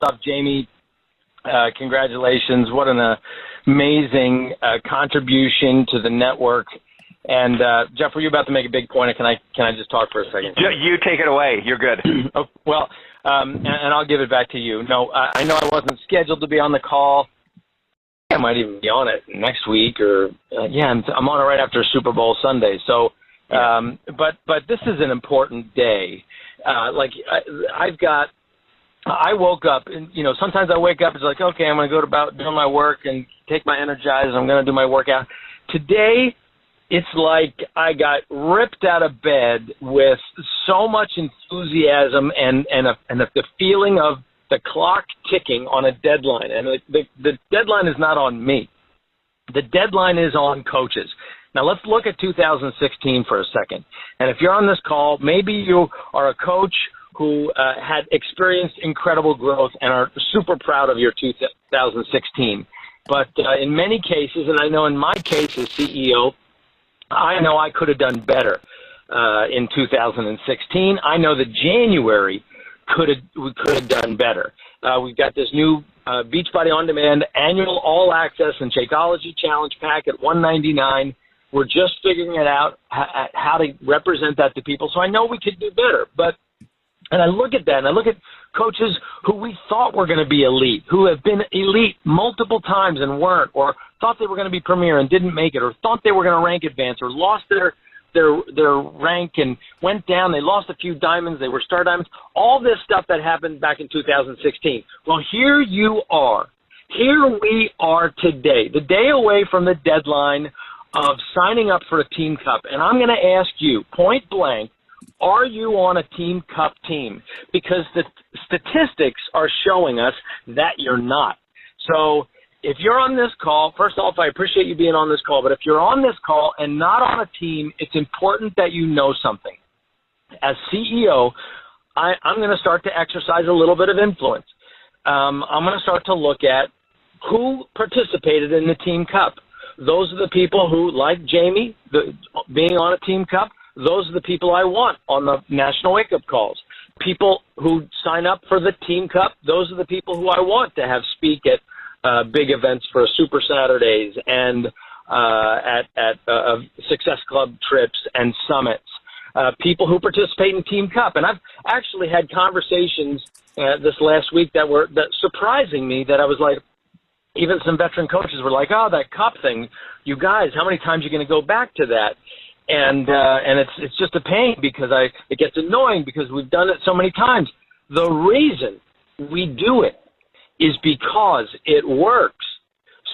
off, Jamie, congratulations. What an amazing contribution to the network. And, Jeff, were you about to make a big point, or can I just talk for a second? You take it away. You're good. Oh, well, and I'll give it back to you. No, I know I wasn't scheduled to be on the call. I might even be on it next week, or I'm on it right after Super Bowl Sunday. So, but this is an important day. I woke up, and sometimes I wake up, it's like, okay, I'm going to go about doing my work and take my Energize, and I'm going to do my workout. Today, it's like I got ripped out of bed with so much enthusiasm and the feeling of the clock ticking on a deadline. And the deadline is not on me. The deadline is on coaches. Now, let's look at 2016 for a second. And if you're on this call, maybe you are a coach who had experienced incredible growth and are super proud of your 2016. But in many cases, and I know in my case as CEO, I know I could have done better in 2016. I know that January we could have done better. We've got this new Beachbody On Demand annual all access and Shakeology Challenge pack at $199. We're just figuring it out how to represent that to people. So I know we could do better. And I look at that, and I look at coaches who we thought were going to be elite, who have been elite multiple times and weren't, or thought they were going to be premier and didn't make it, or thought they were going to rank advance, or lost their rank and went down. They lost a few diamonds. They were star diamonds. All this stuff that happened back in 2016. Well, here you are. Here we are today, the day away from the deadline of signing up for a Team Cup. And I'm going to ask you, point blank, are you on a Team Cup team? Because the statistics are showing us that you're not. So if you're on this call, first off, I appreciate you being on this call, but if you're on this call and not on a team, it's important that you know something. As CEO, I'm going to start to exercise a little bit of influence. I'm going to start to look at who participated in the Team Cup. Those are the people who, like Jamie, being on a Team Cup, those are the people I want on the national wake-up calls. People who sign up for the Team Cup, those are the people who I want to have speak at big events for Super Saturdays and at Success Club trips and summits. People who participate in Team Cup. And I've actually had conversations this last week that surprising me, that I was like, even some veteran coaches were like, oh, that cup thing, you guys, how many times are you going to go back to that? And it's just a pain because it gets annoying because we've done it so many times. The reason we do it is because it works.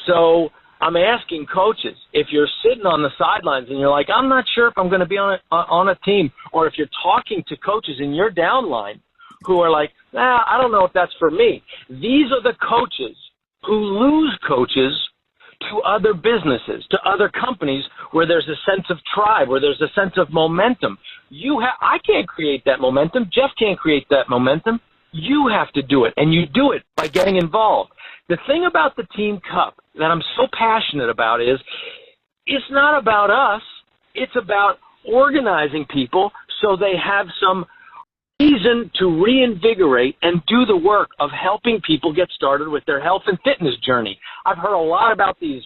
So I'm asking coaches, if you're sitting on the sidelines and you're like, I'm not sure if I'm going to be on a team, or if you're talking to coaches in your downline who are like, I don't know if that's for me. These are the coaches who lose coaches to other businesses, to other companies where there's a sense of tribe, where there's a sense of momentum. I can't create that momentum. Jeff can't create that momentum. You have to do it, and you do it by getting involved. The thing about the Team Cup that I'm so passionate about is it's not about us. It's about organizing people so they have some reason to reinvigorate and do the work of helping people get started with their health and fitness journey. I've heard a lot about these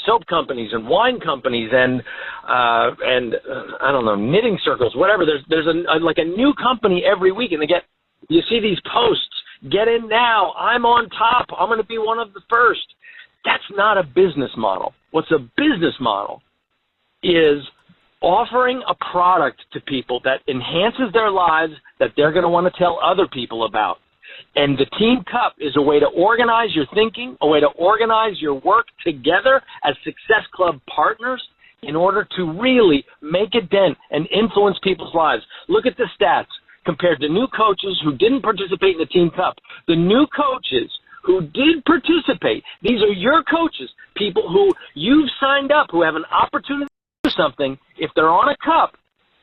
soap companies and wine companies and I don't know, knitting circles, whatever. There's a new company every week, and you see these posts, get in now, I'm on top, I'm going to be one of the first. That's not a business model. What's a business model is offering a product to people that enhances their lives, that they're going to want to tell other people about. And the Team Cup is a way to organize your thinking, a way to organize your work together as Success Club partners in order to really make a dent and influence people's lives. Look at the stats compared to new coaches who didn't participate in the Team Cup. The new coaches who did participate, these are your coaches, people who you've signed up, who have an opportunity to do something. If they're on a cup,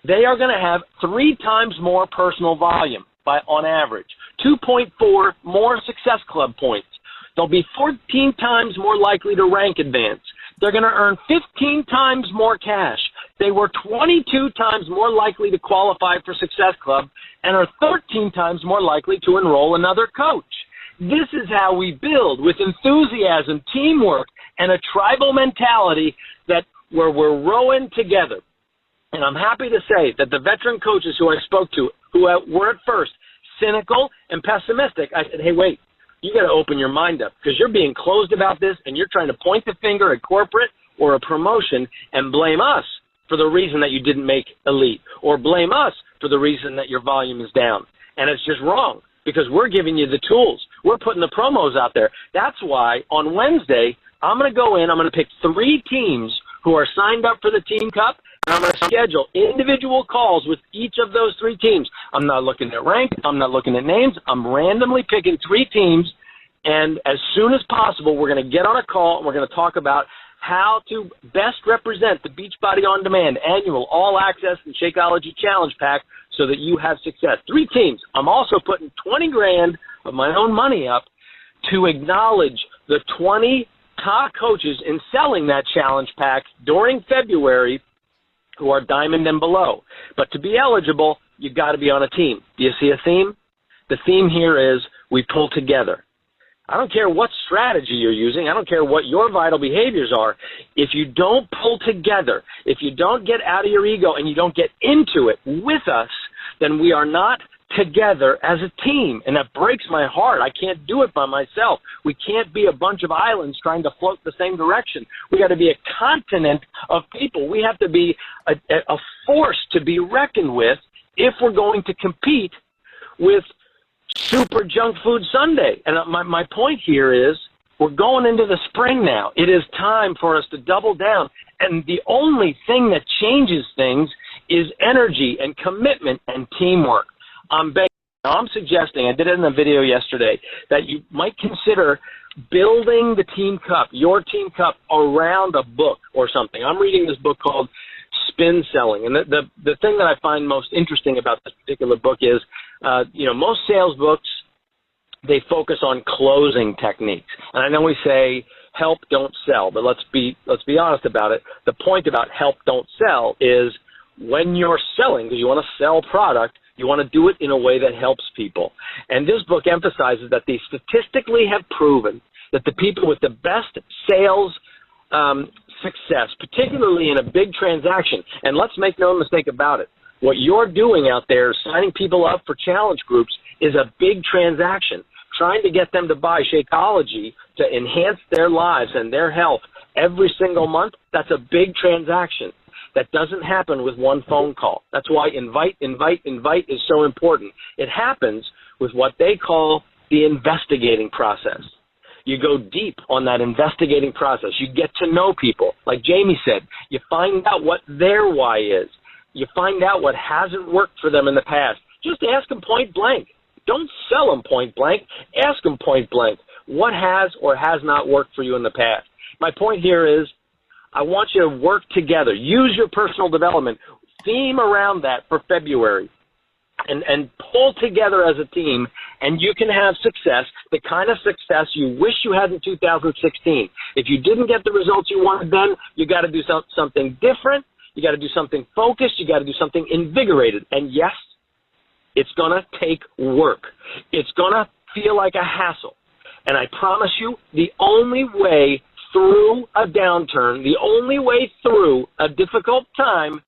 they are going to have 3 times more personal volume on average, 2.4 more Success Club points. They'll be 14 times more likely to rank advance. They're going to earn 15 times more cash. They were 22 times more likely to qualify for Success Club and are 13 times more likely to enroll another coach. This is how we build, with enthusiasm, teamwork, and a tribal mentality where we're rowing together. And I'm happy to say that the veteran coaches who I spoke to, who were at first cynical and pessimistic, I said, hey, wait, you got to open your mind up, because you're being closed about this and you're trying to point the finger at corporate or a promotion and blame us for the reason that you didn't make elite, or blame us for the reason that your volume is down. And it's just wrong, because we're giving you the tools. We're putting the promos out there. That's why on Wednesday, I'm going to go in, I'm going to pick 3 teams who are signed up for the Team Cup, and I'm going to schedule individual calls with each of those 3 teams. I'm not looking at rank. I'm not looking at names. I'm randomly picking 3 teams, and as soon as possible, we're going to get on a call, and we're going to talk about how to best represent the Beachbody On Demand annual all-access and Shakeology Challenge Pack so that you have success. 3 teams. I'm also putting $20,000 of my own money up to acknowledge the 20 top coaches in selling that challenge pack during February who are diamond and below. But to be eligible, you've got to be on a team. Do you see a theme? The theme here is we pull together. I don't care what strategy you're using. I don't care what your vital behaviors are. If you don't pull together, if you don't get out of your ego and you don't get into it with us, then we are not together as a team. And that breaks my heart. I can't do it by myself. We can't be a bunch of islands trying to float the same direction. We got to be a continent of people. We have to be a force to be reckoned with if we're going to compete with Super Junk Food Sunday. And my point here is we're going into the spring now. It is time for us to double down. And the only thing that changes things is energy and commitment and teamwork. I'm suggesting, I did it in a video yesterday, that you might consider building the Team Cup, your Team Cup, around a book or something. I'm reading this book called Spin Selling. And the thing that I find most interesting about this particular book is, most sales books, they focus on closing techniques. And I know we say help, don't sell, but let's be honest about it. The point about help, don't sell is when you're selling, because you want to sell product, you want to do it in a way that helps people. And this book emphasizes that they statistically have proven that the people with the best sales success, particularly in a big transaction, and let's make no mistake about it, what you're doing out there, signing people up for challenge groups, is a big transaction. Trying to get them to buy Shakeology to enhance their lives and their health every single month, that's a big transaction. That doesn't happen with one phone call. That's why invite is so important. It happens with what they call the investigating process. You go deep on that investigating process. You get to know people. Like Jamie said, you find out what their why is. You find out what hasn't worked for them in the past. Just ask them point blank. Don't sell them point blank. Ask them point blank. What has or has not worked for you in the past? My point here is I want you to work together. Use your personal development. Theme around that for February. And pull together as a team, and you can have success, the kind of success you wish you had in 2016. If you didn't get the results you wanted then, you got to do something different. You got to do something focused. You got to do something invigorated. And yes, it's going to take work. It's going to feel like a hassle. And I promise you, the only way through a downturn, the only way through a difficult time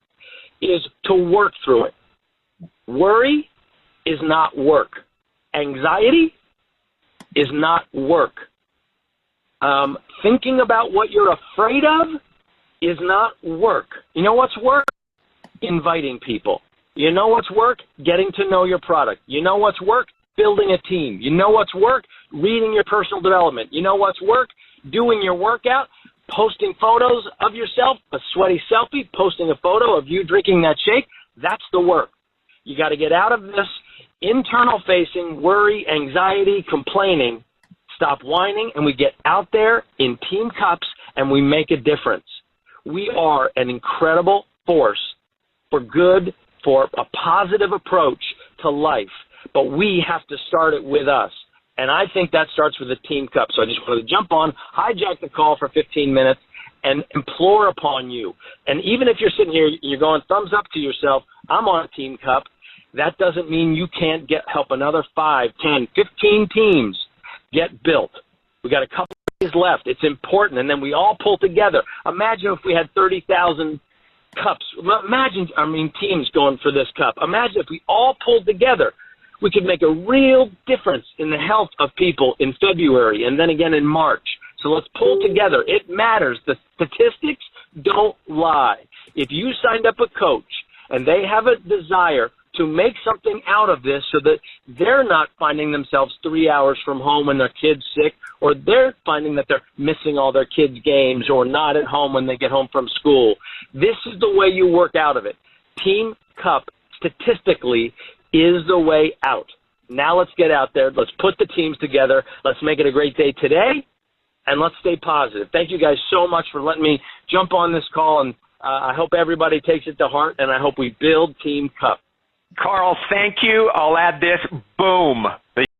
is to work through it. Worry is not work. Anxiety is not work. Thinking about what you're afraid of is not work. You know what's work? Inviting people. You know what's work? Getting to know your product. You know what's work? Building a team. You know what's work? Reading your personal development. You know what's work? Doing your workout, posting photos of yourself, a sweaty selfie, posting a photo of you drinking that shake. That's the work. You got to get out of this internal-facing worry, anxiety, complaining, stop whining, and we get out there in Team Cups and we make a difference. We are an incredible force for good, for a positive approach to life, but we have to start it with us. And I think that starts with the Team Cup. So I just wanted to jump on, hijack the call for 15 minutes, and implore upon you. And even if you're sitting here, you're going thumbs up to yourself, I'm on a Team Cup, that doesn't mean you can't help another 5, 10, 15 teams get built. We got a couple days left. It's important, and then we all pull together. Imagine if we had 30,000 cups. Teams going for this cup. Imagine if we all pulled together. We could make a real difference in the health of people in February and then again in March. So let's pull together. It matters. The statistics don't lie. If you signed up a coach and they have a desire to make something out of this so that they're not finding themselves 3 hours from home when their kid's sick, or they're finding that they're missing all their kids' games or not at home when they get home from school, this is the way you work out of it. Team Cup, statistically, is the way out. Now let's get out there. Let's put the teams together. Let's make it a great day today, and let's stay positive. Thank you guys so much for letting me jump on this call, and I hope everybody takes it to heart, and I hope we build Team Cup. Carl, thank you. I'll add this. Boom.